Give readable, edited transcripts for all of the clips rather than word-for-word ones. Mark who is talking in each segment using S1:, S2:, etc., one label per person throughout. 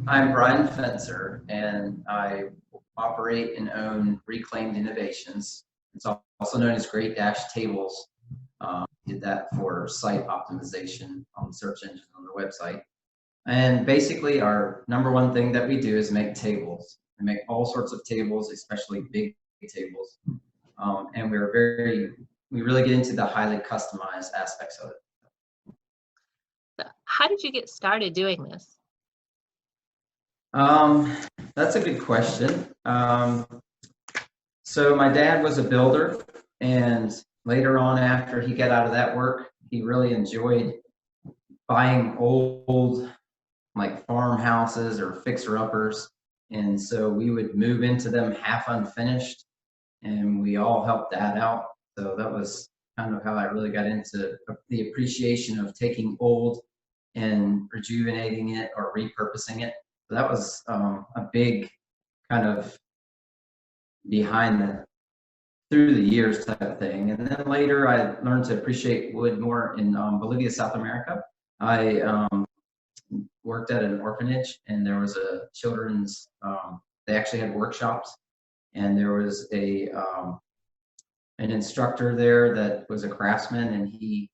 S1: I'm Brian Fencer, and I operate and own Reclaimed Innovations. It's also known as Great Dash Tables. Did that for site optimization on the search engine on the website. And basically, our number one thing that we do is make tables. We make all sorts of tables, especially big tables. And we really get into the highly customized aspects of it.
S2: How did you get started doing this?
S1: Um, that's a good question. So my dad was a builder, and later on, after he got out of that work, he really enjoyed buying old like farmhouses or fixer-uppers. And so we would move into them half unfinished, and we all helped Dad out. So that was kind of how I really got into the appreciation of taking old and rejuvenating it or repurposing it. So that was a big kind of behind the through the years type of thing. And then later I learned to appreciate wood more in Bolivia, South America. I worked at an orphanage, and there was a children's, they actually had workshops, and there was an instructor there that was a craftsman, and he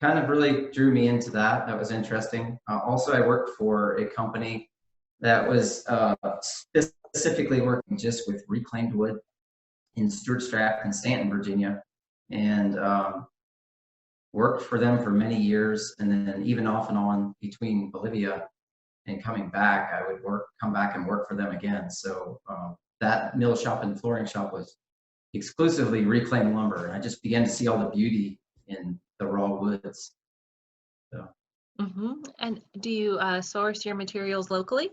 S1: kind of really drew me into that. That was interesting. Also, I worked for a company that was specifically working just with reclaimed wood in Stuart Strat in Stanton, Virginia, and worked for them for many years. And then even off and on between Bolivia and coming back, I would come back and work for them again. So that mill shop and flooring shop was exclusively reclaimed lumber. And I just began to see all the beauty in the raw woods. So.
S2: And do you source your materials locally?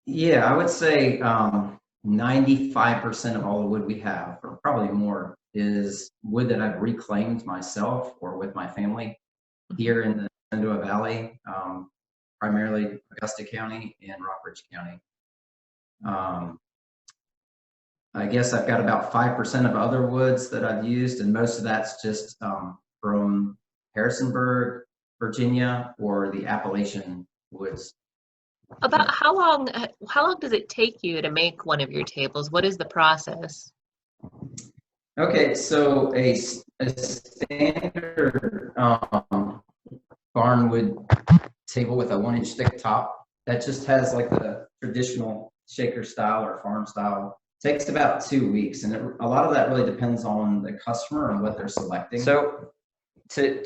S1: Yeah, I would say 95% of all the wood we have, or probably more, is wood that I've reclaimed myself or with my family here in the Shenandoah Valley, primarily Augusta County and Rockbridge County. I guess I've got about 5% of other woods that I've used, and most of that's just from Harrisonburg, Virginia, or the Appalachian woods.
S2: About how long does it take you to make one of your tables? What is the process?
S1: Okay, so a standard barnwood table with a 1-inch thick top that just has like the traditional shaker style or farm style takes about 2 weeks, and a lot of that really depends on the customer and what they're selecting. So to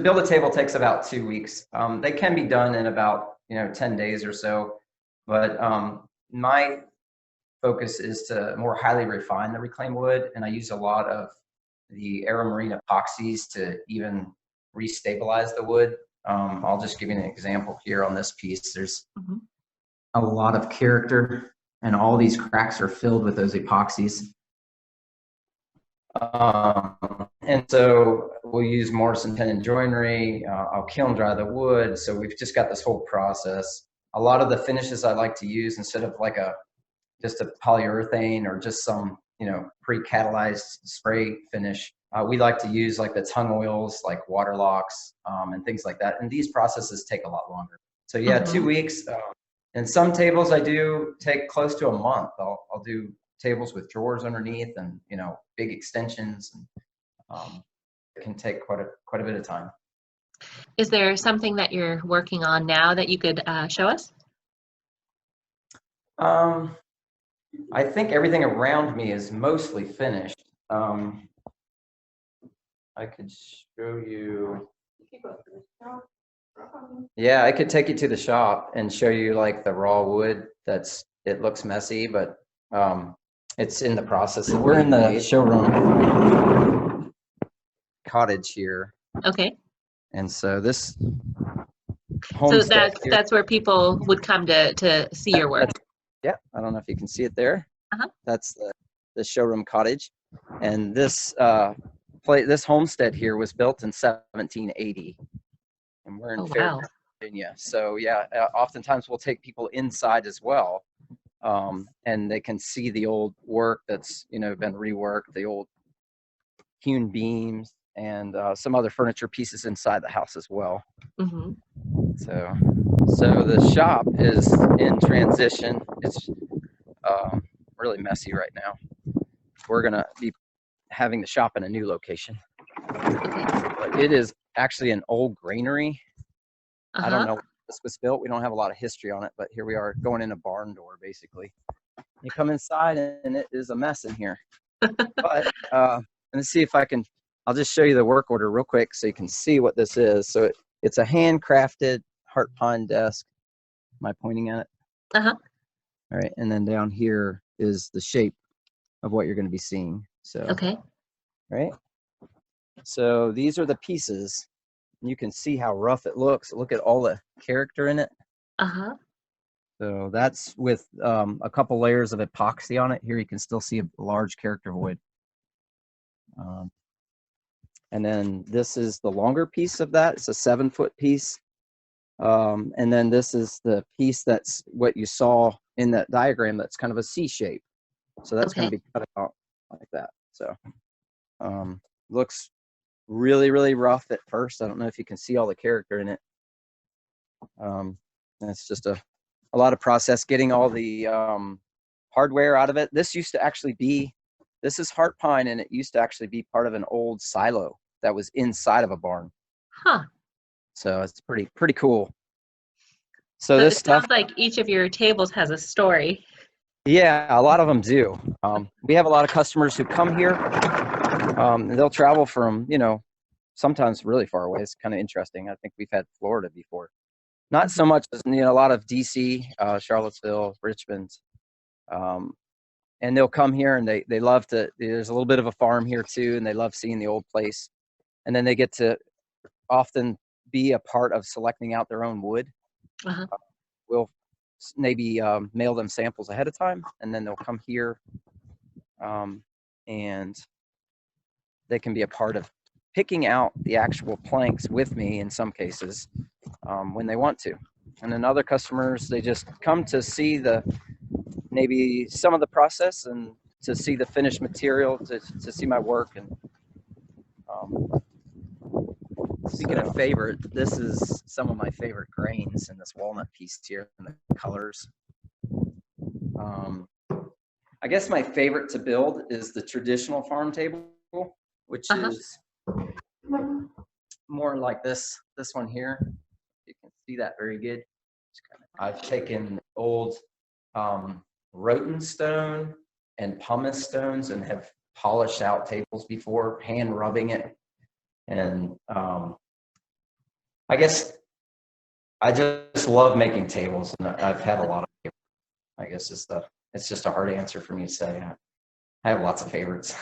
S1: build a table takes about 2 weeks. They can be done in about 10 days or so, but my focus is to more highly refine the reclaimed wood, and I use a lot of the Aeromarine epoxies to even restabilize the wood. I'll just give you an example here on this piece. There's a lot of character, and all these cracks are filled with those epoxies. And so we'll use Morrison tenon joinery. I'll kiln dry the wood. So we've just got this whole process. A lot of the finishes I like to use, instead of like just a polyurethane or just some pre-catalyzed spray finish, we like to use like the tongue oils, like water locks, and things like that. And these processes take a lot longer. So yeah, 2 weeks. And some tables I do take close to a month. I'll do tables with drawers underneath and big extensions, and it can take quite a bit of time.
S2: Is there something that you're working on now that you could show us?
S1: I think everything around me is mostly finished. I could show you. Yeah, I could take you to the shop and show you like the raw wood. It looks messy, but it's in the process. We're in the showroom cottage here.
S2: Okay.
S1: And so this
S2: So that's where people would come to see your work.
S1: Yeah, I don't know if you can see it there. That's the showroom cottage, and this homestead here was built in 1780, and we're in Fairfield, Virginia. So yeah, oftentimes we'll take people inside as well, and they can see the old work that's been reworked, the old hewn beams,
S3: and some other furniture pieces inside the house as well.
S2: Mm-hmm.
S3: So the shop is in transition. It's really messy right now. We're gonna be having the shop in a new location.
S2: Okay.
S3: But it is actually an old granary. I don't
S2: Uh-huh.
S3: know when this was built. We don't have a lot of history on it, but here we are going in a barn door, basically. You come inside and it is a mess in here. But let's see if I'll just show you the work order real quick so you can see what this is. So it's a handcrafted heart pine desk. Am I pointing at it?
S2: Uh-huh.
S3: All right, and then down here is the shape of what you're going to be seeing. So,
S2: Okay.
S3: right. So these are the pieces. You can see how rough it looks. Look at all the character in it.
S2: Uh-huh.
S3: So that's with a couple layers of epoxy on it. Here you can still see a large character void. And then this is the longer piece of that. It's a 7-foot piece. And then this is the piece that's what you saw in that diagram. That's kind of a C shape. So that's going to be cut out like that. So looks really, really rough at first. I don't know if you can see all the character in it. It's just a lot of process getting all the hardware out of it. This used to actually be, this is heart pine, and it used to actually be part of an old silo that was inside of a barn.
S2: Huh.
S3: So it's pretty cool. So
S2: So
S3: this
S2: it
S3: stuff,
S2: sounds like each of your tables has a story.
S3: yeah, a lot of them do. We have a lot of customers who come here. They'll travel from, sometimes really far away. It's kind of interesting. I think we've had Florida before. Not so much as, a lot of DC, Charlottesville, Richmond. And they'll come here and they love to, there's a little bit of a farm here too, and they love seeing the old place. And then they get to often be a part of selecting out their own wood.
S2: Uh-huh.
S3: We'll maybe mail them samples ahead of time, and then they'll come here and they can be a part of picking out the actual planks with me in some cases when they want to. And then other customers, they just come to see maybe some of the process and to see the finished material, to see my work. And speaking of favorite, this is some of my favorite grains in this walnut piece here and the colors. I guess my favorite to build is the traditional farm table, which is more like this one here. You can see that very good. I've taken old rotten stone and pumice stones and have polished out tables before, hand rubbing it. And I guess I just love making tables, and I've had a lot of favorites. I guess it's just a hard answer for me to say. I have lots of favorites.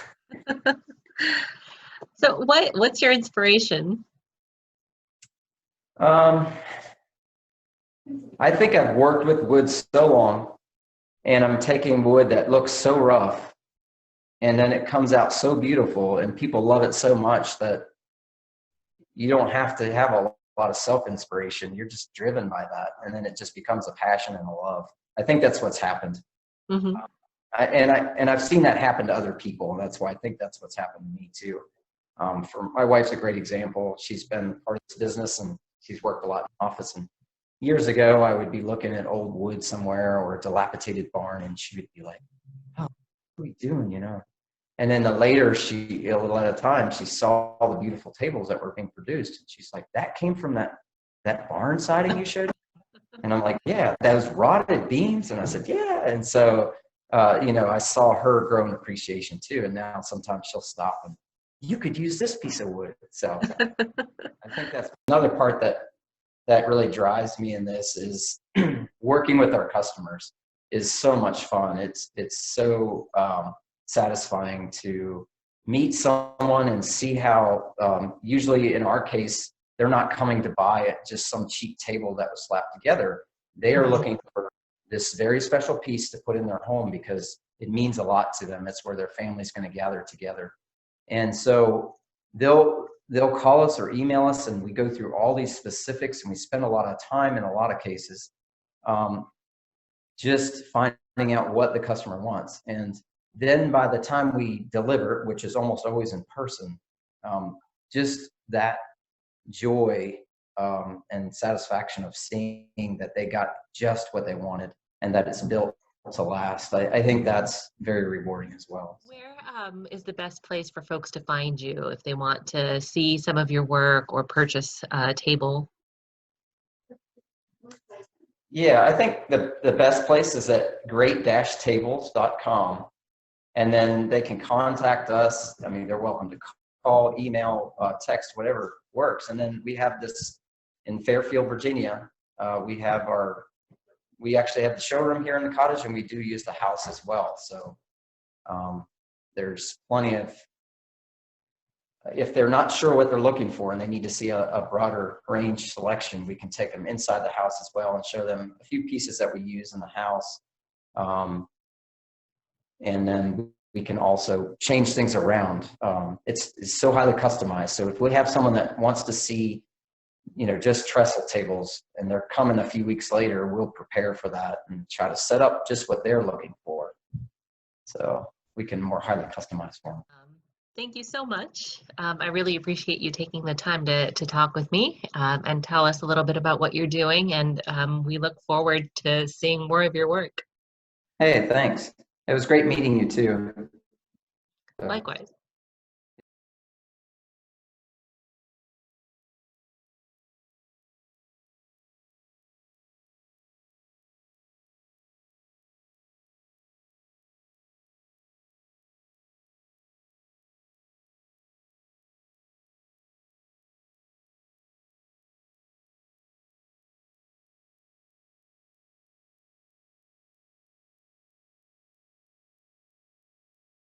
S2: So what's your inspiration?
S1: I think I've worked with wood so long, and I'm taking wood that looks so rough, and then it comes out so beautiful, and people love it so much that you don't have to have a lot of self-inspiration. You're just driven by that, and then it just becomes a passion and a love. I think that's what's happened.
S2: Mm-hmm.
S1: I've seen that happen to other people, and that's why I think that's what's happened to me too. For my wife's a great example. She's been part of this business, and she's worked a lot in the office. And years ago, I would be looking at old wood somewhere or a dilapidated barn, and she would be like, "Oh, what are we doing?" And then later, a little at a time, she saw all the beautiful tables that were being produced, and she's like, "That came from that barn siding you showed?" And I'm like, "Yeah, those rotted beams." And I said, "Yeah." And so, I saw her grow in appreciation too. And now sometimes she'll stop and, "You could use this piece of wood." So I think that's another part that really drives me in this is working with our customers is so much fun. It's so satisfying to meet someone and see how usually in our case, they're not coming to buy just some cheap table that was slapped together. They are looking for this very special piece to put in their home because it means a lot to them. It's where their family's going to gather together. And so they'll call us or email us, and we go through all these specifics, and we spend a lot of time in a lot of cases just finding out what the customer wants. And then by the time we deliver, which is almost always in person,
S3: just that joy and satisfaction of seeing that they got just what they wanted and that it's built to last. I think that's very rewarding as well.
S2: Where is the best place for folks to find you if they want to see some of your work or purchase a table?
S3: Yeah, I think the best place is at great-tables.com. And then they can contact us. I mean, they're welcome to call, email, text, whatever works. And then we have this in Fairfield, Virginia. We actually have the showroom here in the cottage, and we do use the house as well. So there's plenty of, if they're not sure what they're looking for and they need to see a broader range selection, we can take them inside the house as well and show them a few pieces that we use in the house. And then we can also change things around. It's so highly customized. So if we have someone that wants to see, just trestle tables and they're coming a few weeks later, we'll prepare for that and try to set up just what they're looking for. So we can more highly customize for them.
S2: Thank you so much. I really appreciate you taking the time to talk with me and tell us a little bit about what you're doing. And we look forward to seeing more of your work.
S3: Hey, thanks. It was great meeting you too.
S2: Likewise.